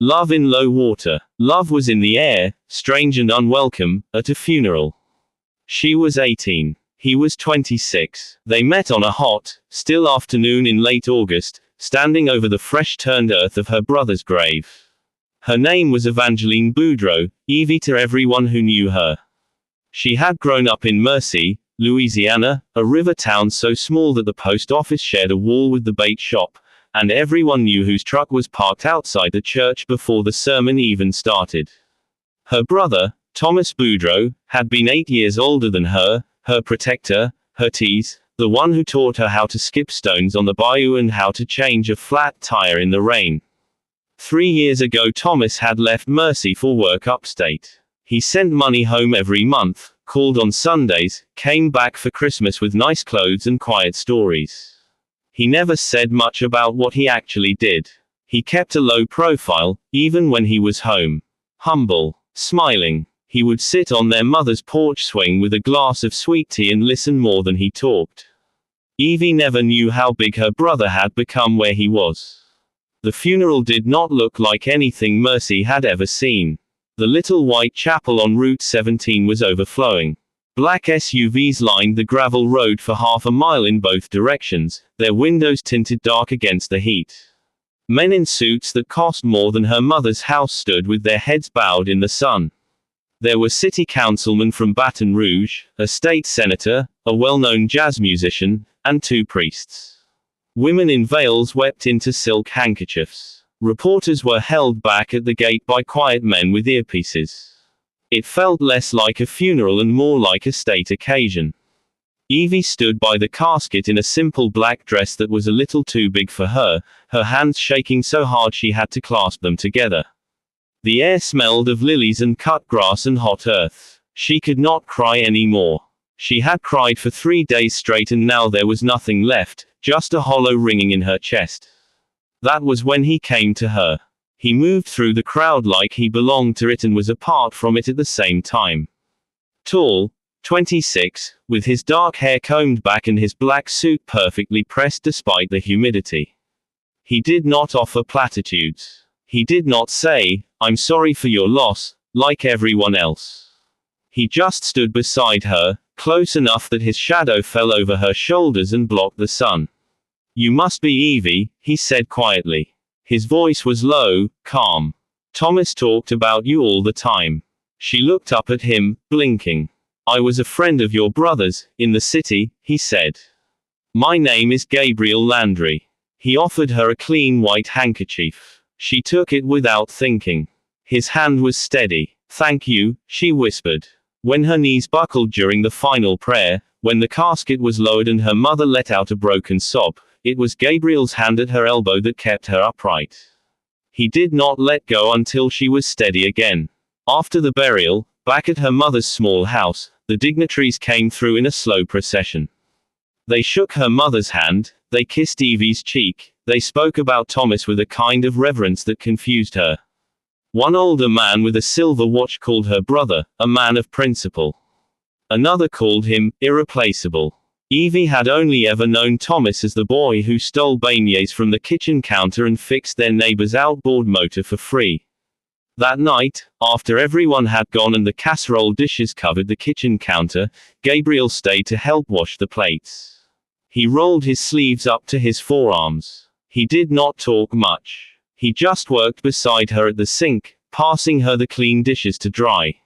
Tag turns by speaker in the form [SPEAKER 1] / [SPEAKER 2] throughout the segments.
[SPEAKER 1] Love in low water. Love was in the air, strange and unwelcome, at a funeral. She was 18. He was 26. They met on a hot, still afternoon in late August, standing over the fresh-turned earth of her brother's grave. Her name was Evangeline Boudreau, Evie to everyone who knew her. She had grown up in Mercy, Louisiana, a river town so small that the post office shared a wall with the bait shop, and everyone knew whose truck was parked outside the church before the sermon even started. Her brother, Thomas Boudreau, had been 8 years older than her protector, her tease, the one who taught her how to skip stones on the bayou and how to change a flat tire in the rain. 3 years ago Thomas had left Mercy for work upstate. He sent money home every month, called on Sundays, came back for Christmas with nice clothes and quiet stories. He never said much about what he actually did. He kept a low profile, even when he was home. Humble, smiling. He would sit on their mother's porch swing with a glass of sweet tea and listen more than he talked. Evie never knew how big her brother had become where he was. The funeral did not look like anything Mercy had ever seen. The little white chapel on Route 17 was overflowing. Black SUVs lined the gravel road for half a mile in both directions, their windows tinted dark against the heat. Men in suits that cost more than her mother's house stood with their heads bowed in the sun. There were city councilmen from Baton Rouge, a state senator, a well-known jazz musician, and 2 priests. Women in veils wept into silk handkerchiefs. Reporters were held back at the gate by quiet men with earpieces. It felt less like a funeral and more like a state occasion. Evie stood by the casket in a simple black dress that was a little too big for her, her hands shaking so hard she had to clasp them together. The air smelled of lilies and cut grass and hot earth. She could not cry anymore. She had cried for 3 days straight and now there was nothing left, just a hollow ringing in her chest. That was when he came to her. He moved through the crowd like he belonged to it and was apart from it at the same time. Tall, 26, with his dark hair combed back and his black suit perfectly pressed despite the humidity. He did not offer platitudes. He did not say, "I'm sorry for your loss," like everyone else. He just stood beside her, close enough that his shadow fell over her shoulders and blocked the sun. "You must be Evie," he said quietly. His voice was low, calm. "Thomas talked about you all the time." She looked up at him, blinking. "I was a friend of your brother's, in the city," he said. "My name is Gabriel Landry." He offered her a clean white handkerchief. She took it without thinking. His hand was steady. "Thank you," she whispered. When her knees buckled during the final prayer, when the casket was lowered and her mother let out a broken sob, it was Gabriel's hand at her elbow that kept her upright. He did not let go until she was steady again. After the burial, back at her mother's small house, the dignitaries came through in a slow procession. They shook her mother's hand, they kissed Evie's cheek, they spoke about Thomas with a kind of reverence that confused her. One older man with a silver watch called her brother, a man of principle. Another called him, irreplaceable. Evie had only ever known Thomas as the boy who stole beignets from the kitchen counter and fixed their neighbor's outboard motor for free. That night, after everyone had gone and the casserole dishes covered the kitchen counter, Gabriel stayed to help wash the plates. He rolled his sleeves up to his forearms. He did not talk much. He just worked beside her at the sink, passing her the clean dishes to dry.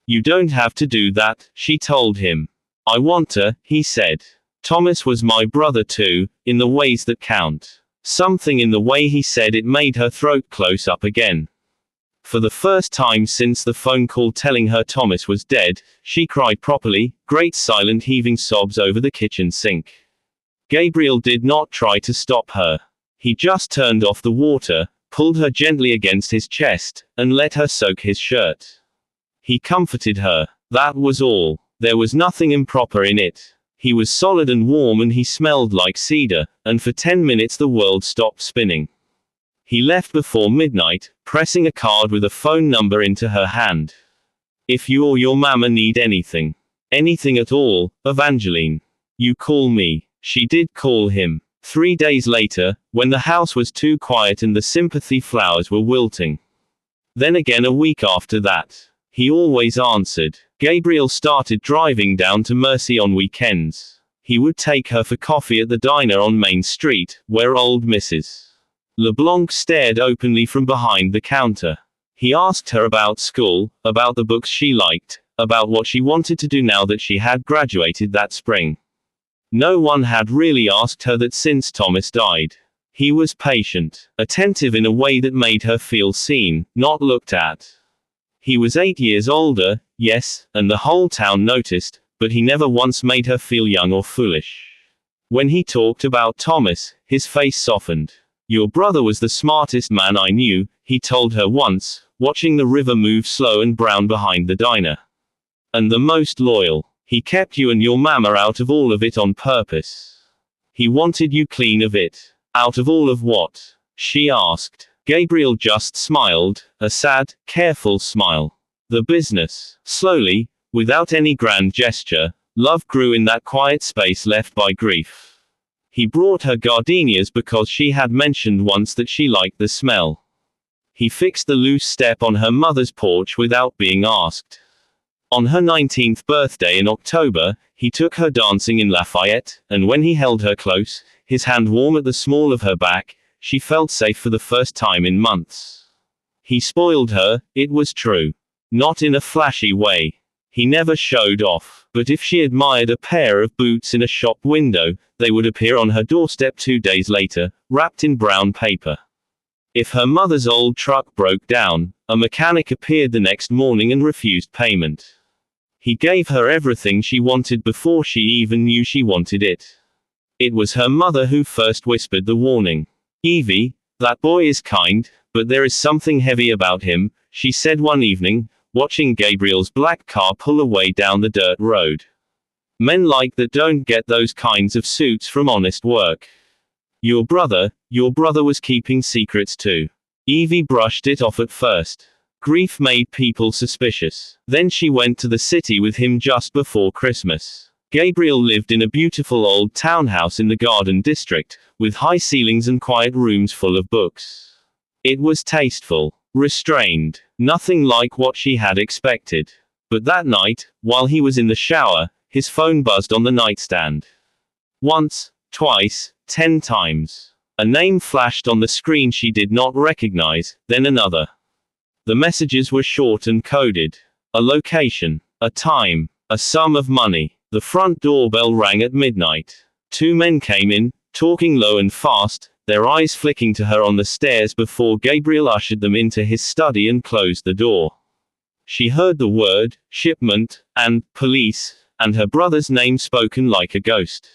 [SPEAKER 1] "You don't have to do that," she told him. "I want to," he said. Thomas was my brother too, in the ways that count. Something in the way he said it made her throat close up again. For the first time since the phone call telling her Thomas was dead, she cried properly, great silent heaving sobs over the kitchen sink. Gabriel did not try to stop her. He just turned off the water, pulled her gently against his chest, and let her soak his shirt. He comforted her. That was all. There was nothing improper in it. He was solid and warm and he smelled like cedar, and for 10 minutes the world stopped spinning. He left before midnight, pressing a card with a phone number into her hand. "If you or your mama need anything at all, Evangeline, you call me." She did call him. 3 days later, when the house was too quiet and the sympathy flowers were wilting, Then again a week after that. He always answered. Gabriel started driving down to Mercy on weekends. He would take her for coffee at the diner on Main Street, where old Mrs. LeBlanc stared openly from behind the counter. He asked her about school, about the books she liked, about what she wanted to do now that she had graduated that spring. No one had really asked her that since Thomas died. He was patient, attentive in a way that made her feel seen, not looked at. He was 8 years older, yes, and the whole town noticed, but he never once made her feel young or foolish. When he talked about Thomas, his face softened. Your brother was the smartest man I knew, he told her once, watching the river move slow and brown behind the diner. And the most loyal. He kept you and your mama out of all of it on purpose. He wanted you clean of it. Out of all of what? She asked. Gabriel just smiled, a sad, careful smile. The business. Slowly, without any grand gesture, love grew in that quiet space left by grief. He brought her gardenias because she had mentioned once that she liked the smell. He fixed the loose step on her mother's porch without being asked. On her 19th birthday in October, he took her dancing in Lafayette, and when he held her close, his hand warm at the small of her back, she felt safe for the first time in months. He spoiled her, it was true. Not in a flashy way. He never showed off, but if she admired a pair of boots in a shop window, they would appear on her doorstep 2 days later, wrapped in brown paper. If her mother's old truck broke down, a mechanic appeared the next morning and refused payment. He gave her everything she wanted before she even knew she wanted it. It was her mother who first whispered the warning. Evie, that boy is kind, but there is something heavy about him, she said one evening, watching Gabriel's black car pull away down the dirt road. Men like that don't get those kinds of suits from honest work. Your brother was keeping secrets too. Evie brushed it off at first. Grief made people suspicious. Then she went to the city with him just before Christmas. Gabriel lived in a beautiful old townhouse in the Garden District, with high ceilings and quiet rooms full of books. It was tasteful, restrained, nothing like what she had expected. But that night, while he was in the shower, his phone buzzed on the nightstand. Once, twice, 10 times. A name flashed on the screen she did not recognize, then another. The messages were short and coded. A location, a time, a sum of money. The front doorbell rang at midnight. 2 men came in, talking low and fast, their eyes flicking to her on the stairs before Gabriel ushered them into his study and closed the door. She heard the word, shipment, and police, and her brother's name spoken like a ghost.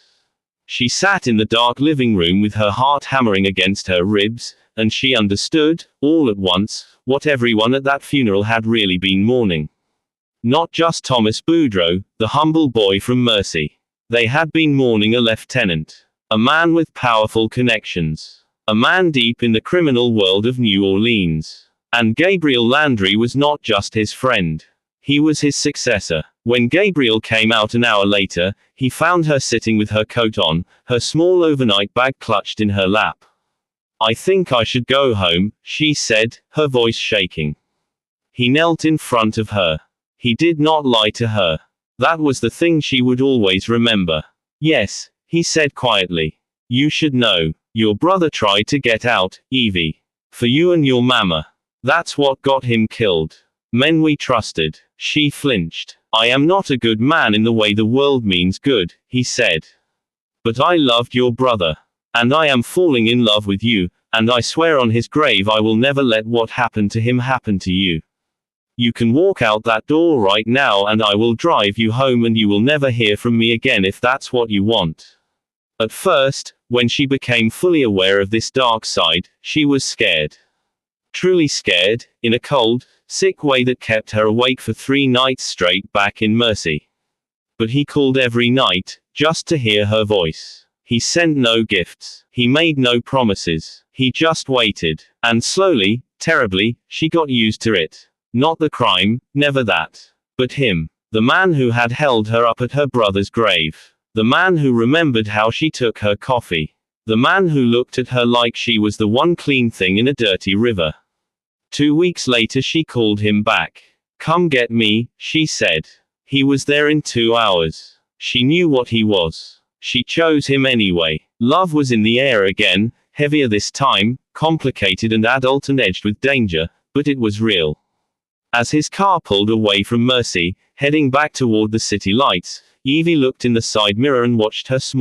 [SPEAKER 1] She sat in the dark living room with her heart hammering against her ribs, and she understood, all at once, what everyone at that funeral had really been mourning. Not just Thomas Boudreau, the humble boy from Mercy. They had been mourning a lieutenant. A man with powerful connections. A man deep in the criminal world of New Orleans. And Gabriel Landry was not just his friend. He was his successor. When Gabriel came out an hour later, he found her sitting with her coat on, her small overnight bag clutched in her lap. I think I should go home, she said, her voice shaking. He knelt in front of her. He did not lie to her. That was the thing she would always remember. Yes, he said quietly. You should know. Your brother tried to get out, Evie. For you and your mama. That's what got him killed. Men we trusted. She flinched. I am not a good man in the way the world means good, he said. But I loved your brother. And I am falling in love with you, and I swear on his grave I will never let what happened to him happen to you. You can walk out that door right now and I will drive you home and you will never hear from me again if that's what you want. At first, when she became fully aware of this dark side, she was scared. Truly scared, in a cold, sick way that kept her awake for 3 nights straight back in Mercy. But he called every night, just to hear her voice. He sent no gifts. He made no promises. He just waited. And slowly, terribly, she got used to it. Not the crime, never that. But him. The man who had held her up at her brother's grave. The man who remembered how she took her coffee. The man who looked at her like she was the one clean thing in a dirty river. 2 weeks later she called him back. Come get me, she said. He was there in 2 hours. She knew what he was. She chose him anyway. Love was in the air again, heavier this time, complicated and adult and edged with danger, but it was real. As his car pulled away from Mercy, heading back toward the city lights, Evie looked in the side mirror and watched her smile.